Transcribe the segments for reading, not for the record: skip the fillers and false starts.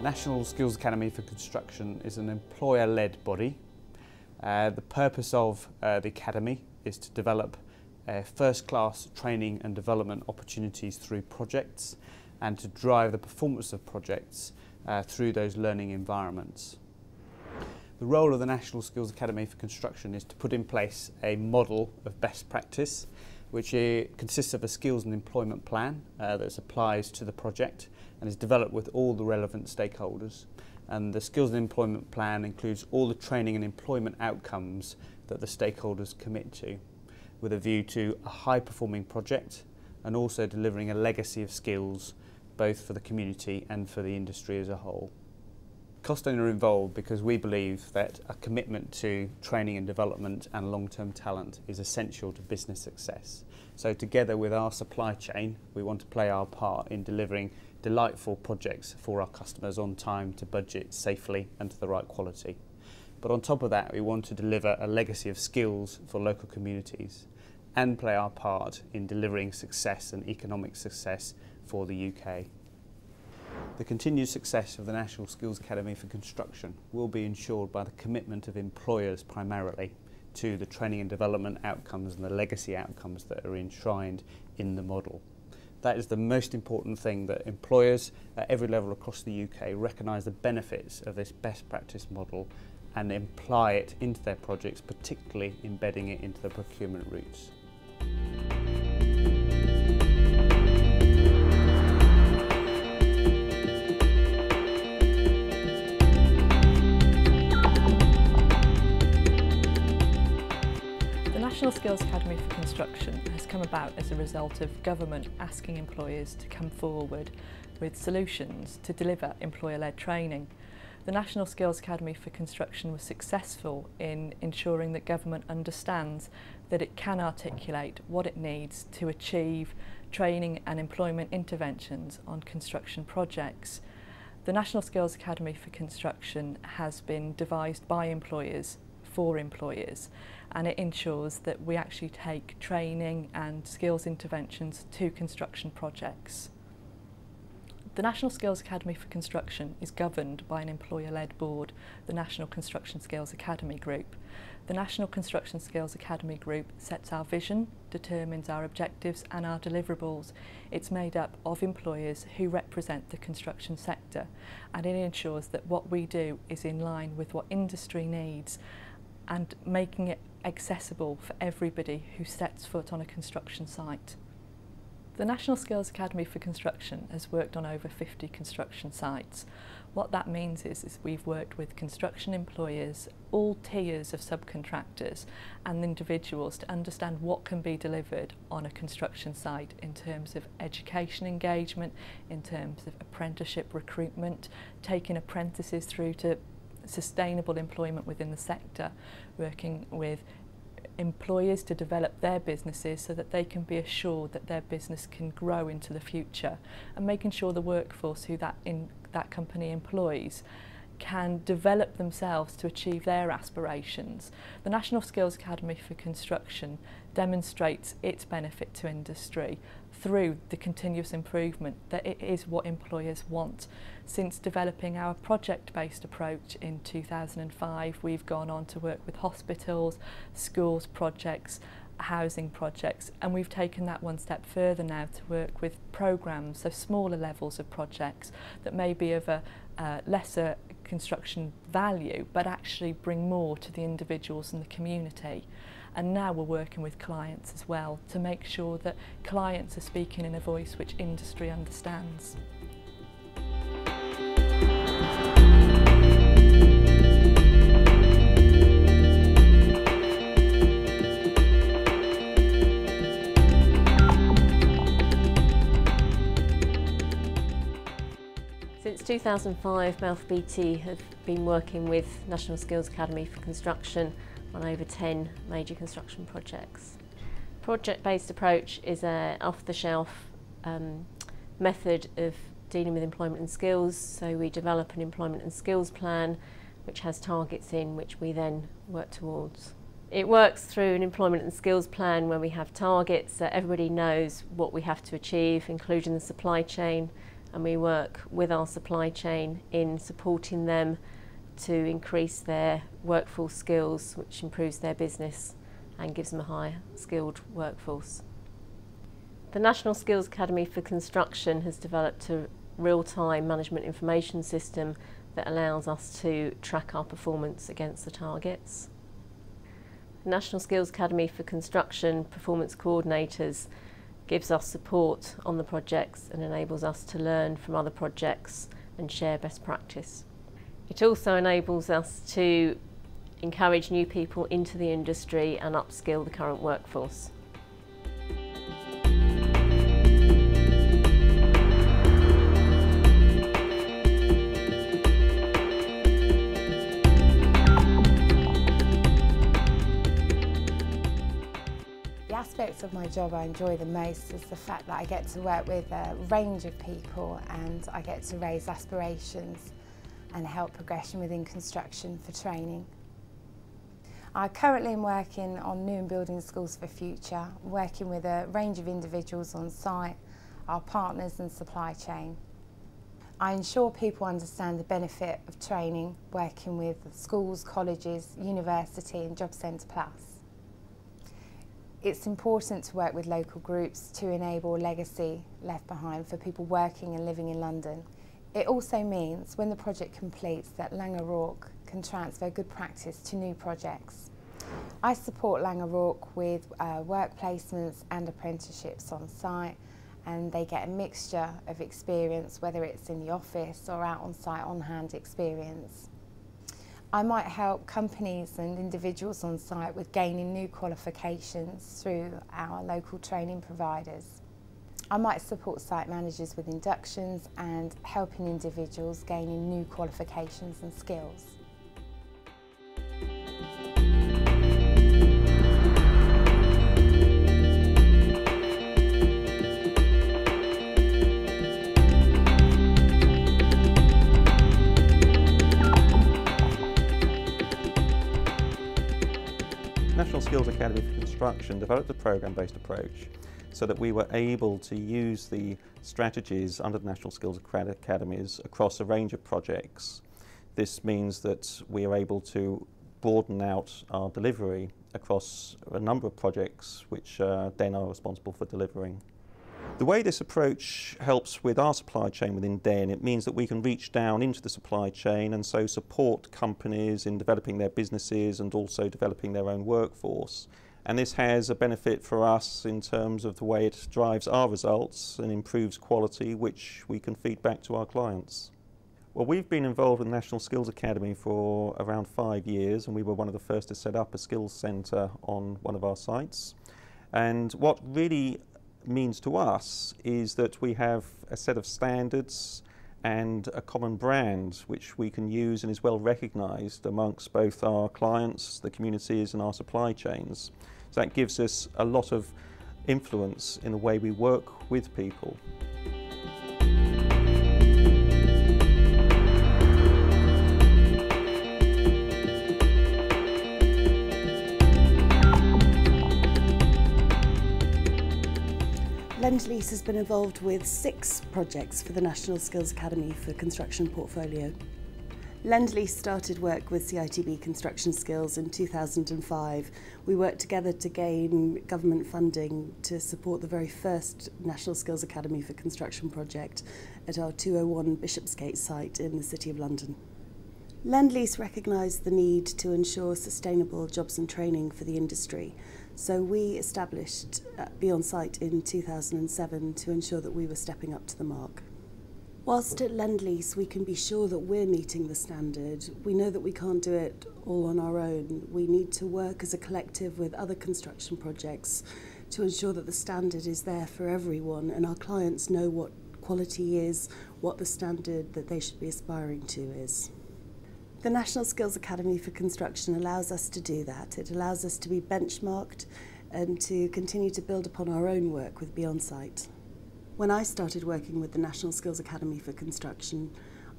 National Skills Academy for Construction is an employer-led body. The purpose of the Academy is to develop first-class training and development opportunities through projects and to drive the performance of projects through those learning environments. The role of the National Skills Academy for Construction is to put in place a model of best practice which consists of a skills and employment plan that applies to the project and is developed with all the relevant stakeholders. And the skills and employment plan includes all the training and employment outcomes that the stakeholders commit to, with a view to a high-performing project and also delivering a legacy of skills both for the community and for the industry as a whole. Costain are involved because we believe that a commitment to training and development and long-term talent is essential to business success. So together with our supply chain, we want to play our part in delivering delightful projects for our customers on time, to budget, safely and to the right quality. But on top of that, we want to deliver a legacy of skills for local communities and play our part in delivering success and economic success for the UK. The continued success of the National Skills Academy for Construction will be ensured by the commitment of employers primarily to the training and development outcomes and the legacy outcomes that are enshrined in the model. That is the most important thing, that employers at every level across the UK recognise the benefits of this best practice model and apply it into their projects, particularly embedding it into the procurement routes. The National Skills Academy for Construction has come about as a result of government asking employers to come forward with solutions to deliver employer-led training. The National Skills Academy for Construction was successful in ensuring that government understands that it can articulate what it needs to achieve training and employment interventions on construction projects. The National Skills Academy for Construction has been devised by employers for employers, and it ensures that we actually take training and skills interventions to construction projects. The National Skills Academy for Construction is governed by an employer-led board, the National Construction Skills Academy Group. The National Construction Skills Academy Group sets our vision, determines our objectives and our deliverables. It's made up of employers who represent the construction sector, and it ensures that what we do is in line with what industry needs and making it accessible for everybody who sets foot on a construction site. The National Skills Academy for Construction has worked on over 50 construction sites. What that means is we've worked with construction employers, all tiers of subcontractors and individuals to understand what can be delivered on a construction site in terms of education engagement, in terms of apprenticeship recruitment, taking apprentices through to sustainable employment within the sector, working with employers to develop their businesses so that they can be assured that their business can grow into the future, and making sure the workforce who that company employs can develop themselves to achieve their aspirations. The National Skills Academy for Construction demonstrates its benefit to industry through the continuous improvement that it is what employers want. Since developing our project-based approach in 2005, we've gone on to work with hospitals, schools projects, housing projects, and we've taken that one step further now to work with programmes, so smaller levels of projects that may be of a lesser construction value but actually bring more to the individuals and the community. And now we're working with clients as well to make sure that clients are speaking in a voice which industry understands. Since 2005, Balfour Beatty have been working with National Skills Academy for Construction on over 10 major construction projects. Project-based approach is an off-the-shelf method of dealing with employment and skills, so we develop an employment and skills plan which has targets in which we then work towards. It works through an employment and skills plan where we have targets that everybody knows what we have to achieve, including the supply chain, and we work with our supply chain in supporting them to increase their workforce skills, which improves their business and gives them a higher skilled workforce. The National Skills Academy for Construction has developed a real-time management information system that allows us to track our performance against the targets. The National Skills Academy for Construction Performance Coordinators gives us support on the projects and enables us to learn from other projects and share best practice. It also enables us to encourage new people into the industry and upskill the current workforce. The aspects of my job I enjoy the most is the fact that I get to work with a range of people and I get to raise aspirations and help progression within construction for training. I currently am working on new and building schools for future, working with a range of individuals on site, our partners and supply chain. I ensure people understand the benefit of training, working with schools, colleges, university and Job Centre Plus. It's important to work with local groups to enable a legacy left behind for people working and living in London. It also means when the project completes that Laing O'Rourke can transfer good practice to new projects. I support Laing O'Rourke with work placements and apprenticeships on site, and they get a mixture of experience, whether it's in the office or out on site on-hand experience. I might help companies and individuals on site with gaining new qualifications through our local training providers. I might support site managers with inductions and helping individuals gaining new qualifications and skills. National Skills Academy for Construction developed a programme-based approach so that we were able to use the strategies under the National Skills Academies across a range of projects. This means that we are able to broaden out our delivery across a number of projects which Den are responsible for delivering. The way this approach helps with our supply chain within Den, it means that we can reach down into the supply chain and so support companies in developing their businesses and also developing their own workforce. And this has a benefit for us in terms of the way it drives our results and improves quality, which we can feed back to our clients. Well, we've been involved with the National Skills Academy for around 5 years, and we were one of the first to set up a skills centre on one of our sites. And what really means to us is that we have a set of standards and a common brand which we can use and is well recognised amongst both our clients, the communities and our supply chains. So that gives us a lot of influence in the way we work with people. Lend-Lease has been involved with 6 projects for the National Skills Academy for Construction portfolio. Lend-Lease started work with CITB Construction Skills in 2005. We worked together to gain government funding to support the very first National Skills Academy for Construction project at our 201 Bishopsgate site in the City of London. Lend-Lease recognised the need to ensure sustainable jobs and training for the industry. So we established Be On Site in 2007 to ensure that we were stepping up to the mark. Whilst at Lend-Lease we can be sure that we're meeting the standard, we know that we can't do it all on our own. We need to work as a collective with other construction projects to ensure that the standard is there for everyone and our clients know what quality is, what the standard that they should be aspiring to is. The National Skills Academy for Construction allows us to do that. It allows us to be benchmarked and to continue to build upon our own work with Be On Site. When I started working with the National Skills Academy for Construction,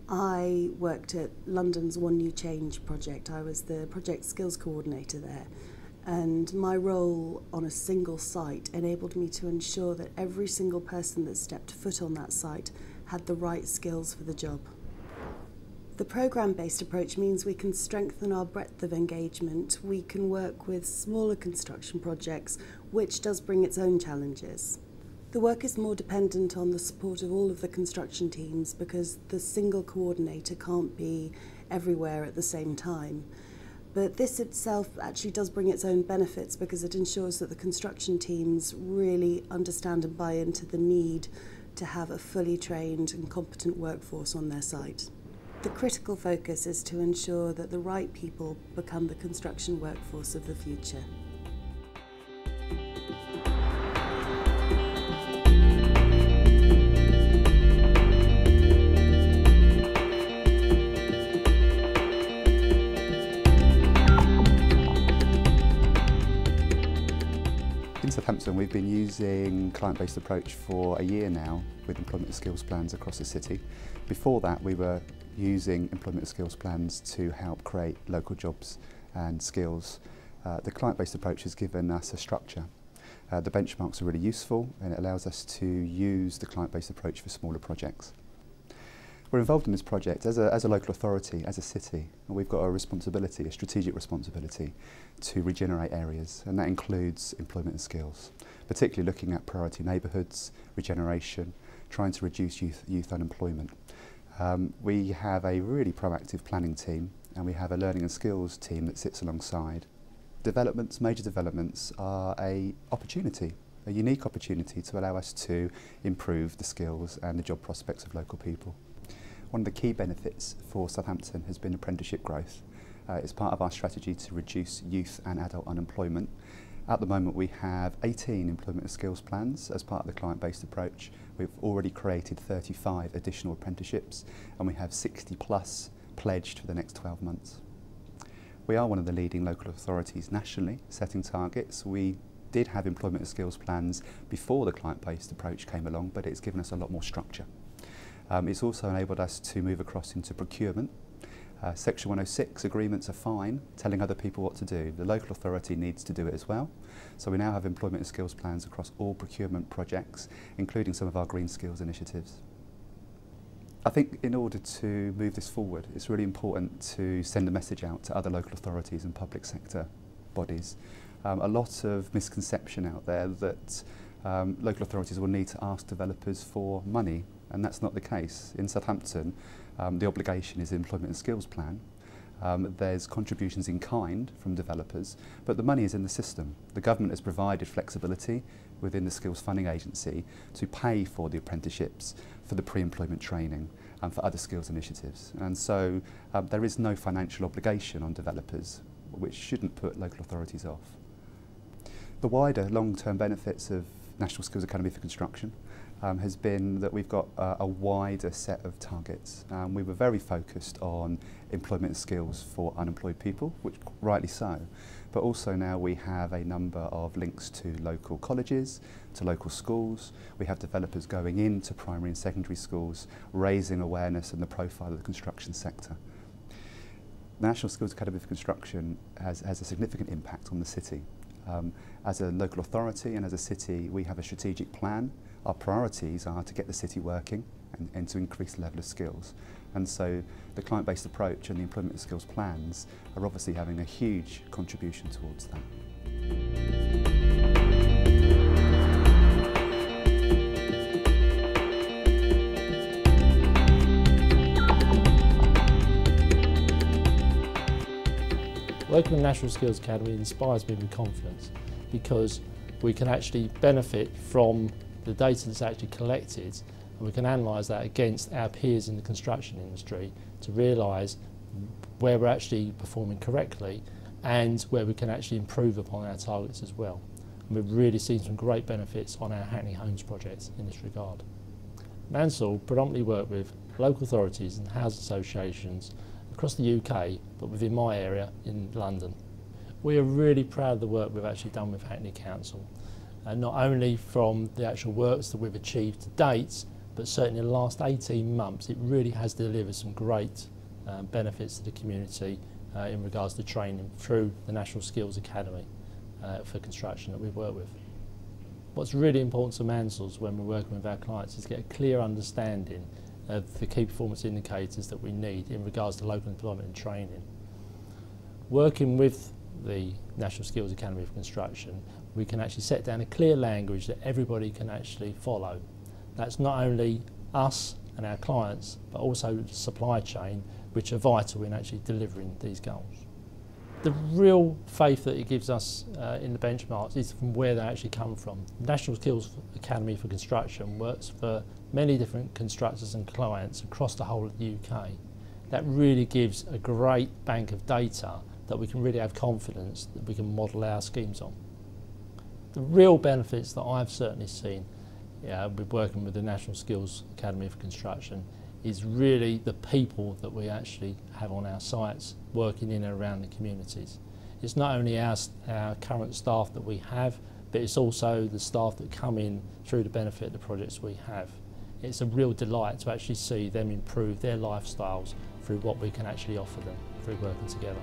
I worked at London's One New Change project. I was the project skills coordinator there, and my role on a single site enabled me to ensure that every single person that stepped foot on that site had the right skills for the job. The programme-based approach means we can strengthen our breadth of engagement. We can work with smaller construction projects, which does bring its own challenges. The work is more dependent on the support of all of the construction teams because the single coordinator can't be everywhere at the same time. But this itself actually does bring its own benefits because it ensures that the construction teams really understand and buy into the need to have a fully trained and competent workforce on their site. The critical focus is to ensure that the right people become the construction workforce of the future. In Southampton, we've been using client-based approach for a year now with employment skills plans across the city. Before that, we were using employment skills plans to help create local jobs and skills. The client-based approach has given us a structure. The benchmarks are really useful and it allows us to use the client-based approach for smaller projects. We're involved in this project as a local authority, as a city, and we've got a responsibility, a strategic responsibility to regenerate areas, and that includes employment and skills, particularly looking at priority neighbourhoods, regeneration, trying to reduce youth unemployment. We have a really proactive planning team and we have a learning and skills team that sits alongside. Major developments are an opportunity, a unique opportunity to allow us to improve the skills and the job prospects of local people. One of the key benefits for Southampton has been apprenticeship growth. It's part of our strategy to reduce youth and adult unemployment. At the moment we have 18 employment and skills plans as part of the client-based approach. We've already created 35 additional apprenticeships and we have 60 plus pledged for the next 12 months. We are one of the leading local authorities nationally setting targets. We did have employment and skills plans before the client-based approach came along, but it's given us a lot more structure. It's also enabled us to move across into procurement. Section 106 agreements are fine, telling other people what to do. The local authority needs to do it as well. So we now have employment and skills plans across all procurement projects, including some of our green skills initiatives. I think in order to move this forward, it's really important to send a message out to other local authorities and public sector bodies. A lot of misconception out there that local authorities will need to ask developers for money, and that's not the case. In Southampton, the obligation is the employment and skills plan. There's contributions in kind from developers, but the money is in the system. The government has provided flexibility within the Skills Funding Agency to pay for the apprenticeships, for the pre-employment training and for other skills initiatives. And so there is no financial obligation on developers, which shouldn't put local authorities off. The wider long-term benefits of National Skills Academy for Construction has been that we've got a wider set of targets. We were very focused on employment and skills for unemployed people, which rightly so, but also now we have a number of links to local colleges, to local schools. We have developers going into primary and secondary schools, raising awareness and the profile of the construction sector. The National Skills Academy for Construction has a significant impact on the city. As a local authority and as a city, we have a strategic plan. Our priorities are to get the city working and to increase the level of skills. And so the client-based approach and the employment and skills plans are obviously having a huge contribution towards that. Working with National Skills Academy inspires me with confidence because we can actually benefit from the data that's actually collected and we can analyse that against our peers in the construction industry to realise where we're actually performing correctly and where we can actually improve upon our targets as well. And we've really seen some great benefits on our Hackney Homes projects in this regard. Mansell predominantly work with local authorities and housing associations across the UK, but within my area in London. We are really proud of the work we've actually done with Hackney Council, and not only from the actual works that we've achieved to date, but certainly in the last 18 months it really has delivered some great benefits to the community in regards to training through the National Skills Academy for construction that we work with. What's really important to Mansell's when we're working with our clients is to get a clear understanding of the key performance indicators that we need in regards to local employment and training. Working with the National Skills Academy for Construction, we can actually set down a clear language that everybody can actually follow. That's not only us and our clients, but also the supply chain, which are vital in actually delivering these goals. The real faith that it gives us in the benchmarks is from where they actually come from. The National Skills Academy for Construction works for many different constructors and clients across the whole of the UK. That really gives a great bank of data that we can really have confidence that we can model our schemes on. The real benefits that I've certainly seen with working with the National Skills Academy for Construction is really the people that we actually have on our sites working in and around the communities. It's not only our current staff that we have, but it's also the staff that come in through the benefit of the projects we have. It's a real delight to actually see them improve their lifestyles through what we can actually offer them through working together.